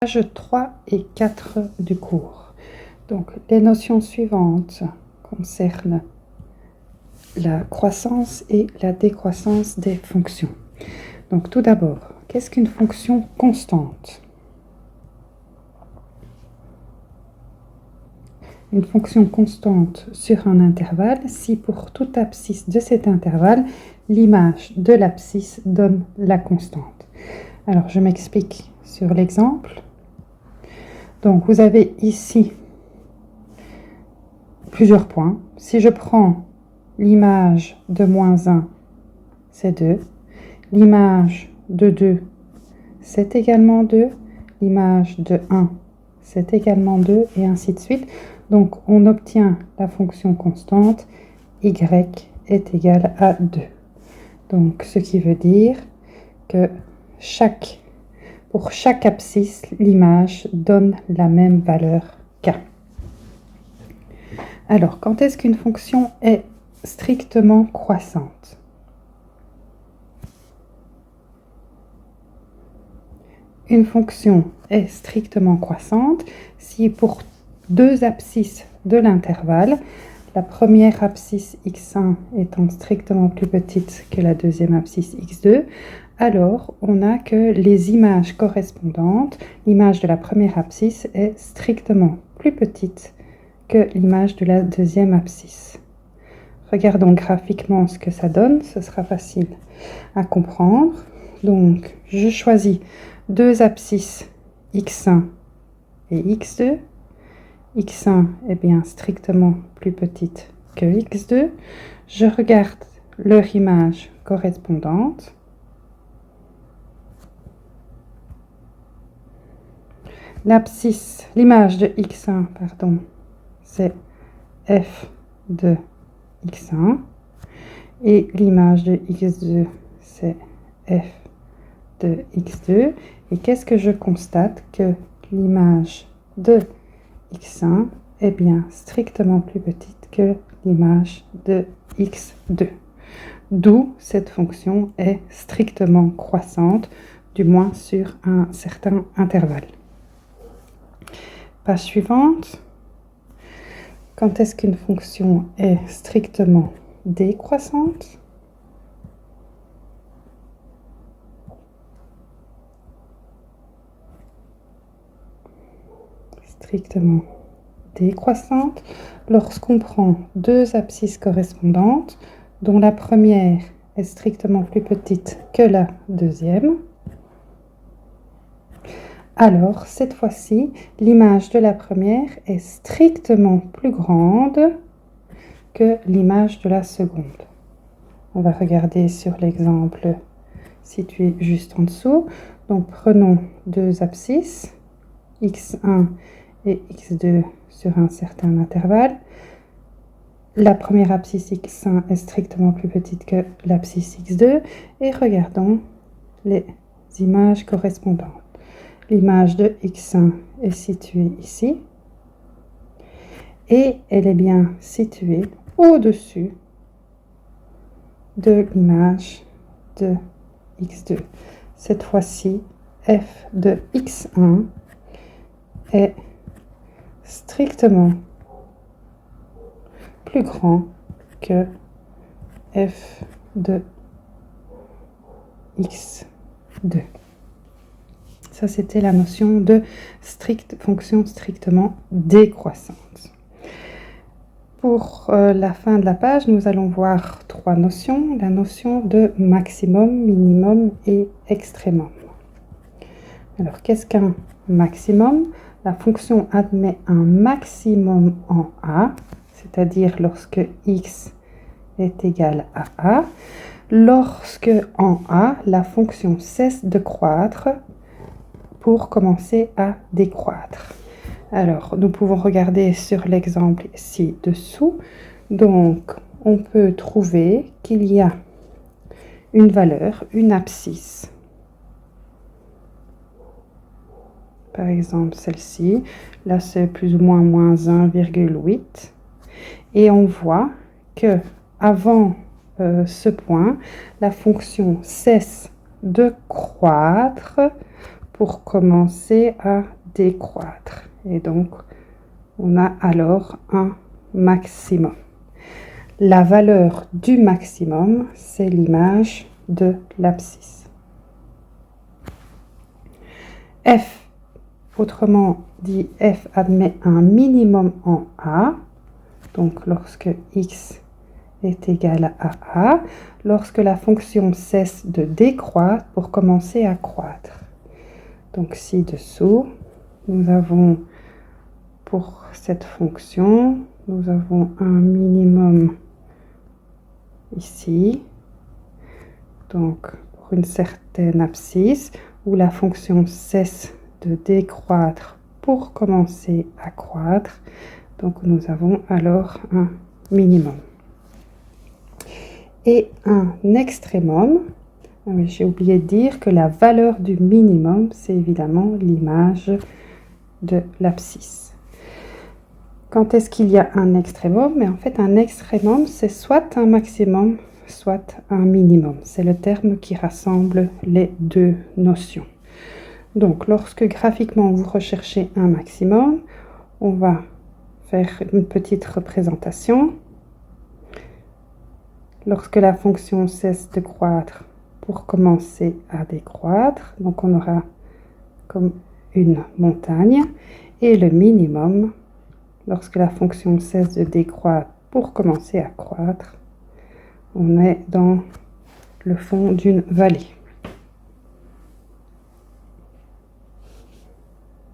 Pages 3 et 4 du cours. Donc, les notions suivantes concernent la croissance et la décroissance des fonctions. Donc, tout d'abord, qu'est-ce qu'une fonction constante? Une fonction constante sur un intervalle si pour toute abscisse de cet intervalle, l'image de l'abscisse donne la constante. Alors, je m'explique sur l'exemple. Donc, vous avez ici plusieurs points. Si je prends l'image de moins 1, c'est 2. L'image de 2, c'est également 2. L'image de 1, c'est également 2, et ainsi de suite. Donc, on obtient la fonction constante y est égal à 2. Donc, ce qui veut dire que pour chaque abscisse, l'image donne la même valeur k. Alors, quand est-ce qu'une fonction est strictement croissante? Une fonction est strictement croissante si pour deux abscisses de l'intervalle, la première abscisse x1 étant strictement plus petite que la deuxième abscisse x2, alors on a que les images correspondantes, l'image de la première abscisse est strictement plus petite que l'image de la deuxième abscisse. Regardons graphiquement ce que ça donne, ce sera facile à comprendre. Donc, je choisis deux abscisses x1 et x2. x1 est bien strictement plus petite que x2. Je regarde leur image correspondante. L'image de x1, c'est f de x1 et l'image de x2, c'est f de x2. Et qu'est-ce que je constate? Que l'image de x1 est bien strictement plus petite que l'image de x2. D'où cette fonction est strictement croissante, du moins sur un certain intervalle. Page suivante. Quand est-ce qu'une fonction est strictement décroissante? Strictement décroissante lorsqu'on prend deux abscisses correspondantes dont la première est strictement plus petite que la deuxième. Alors, cette fois-ci, l'image de la première est strictement plus grande que l'image de la seconde. On va regarder sur l'exemple situé juste en dessous. Donc, prenons deux abscisses, x1 et x2 sur un certain intervalle. La première abscisse x1 est strictement plus petite que l'abscisse x2 et regardons les images correspondantes. L'image de x1 est située ici et elle est bien située au-dessus de l'image de x2. Cette fois-ci, f de x1 est strictement plus grand que f de x2. Ça, c'était la notion de fonction strictement décroissante. Pour la fin de la page, nous allons voir trois notions. La notion de maximum, minimum et extrémum. Alors, qu'est-ce qu'un maximum? La fonction admet un maximum en A, c'est-à-dire lorsque x est égal à A. Lorsque en A, la fonction cesse de croître pour commencer à décroître. Alors, nous pouvons regarder sur l'exemple ci-dessous. Donc, on peut trouver qu'il y a une valeur, une abscisse. Par exemple, celle-ci. Là, c'est plus ou moins moins 1,8. Et on voit que avant ce point, la fonction cesse de croître pour commencer à décroître. Et donc, on a alors un maximum. La valeur du maximum, c'est l'image de l'abscisse. F, autrement dit, F admet un minimum en A. Donc, lorsque x est égal à A, lorsque la fonction cesse de décroître pour commencer à croître. Donc, ci-dessous, nous avons pour cette fonction, nous avons un minimum ici, donc pour une certaine abscisse, où la fonction cesse de décroître pour commencer à croître. Donc, nous avons alors un minimum. Et un extrémum, j'ai oublié de dire que la valeur du minimum, c'est évidemment l'image de l'abscisse. Quand est-ce qu'il y a un extrémum? Mais en fait, un extrémum, c'est soit un maximum, soit un minimum. C'est le terme qui rassemble les deux notions. Donc, lorsque graphiquement vous recherchez un maximum, on va faire une petite représentation. Lorsque la fonction cesse de croître pour commencer à décroître, donc on aura comme une montagne, et le minimum, lorsque la fonction cesse de décroître pour commencer à croître, on est dans le fond d'une vallée.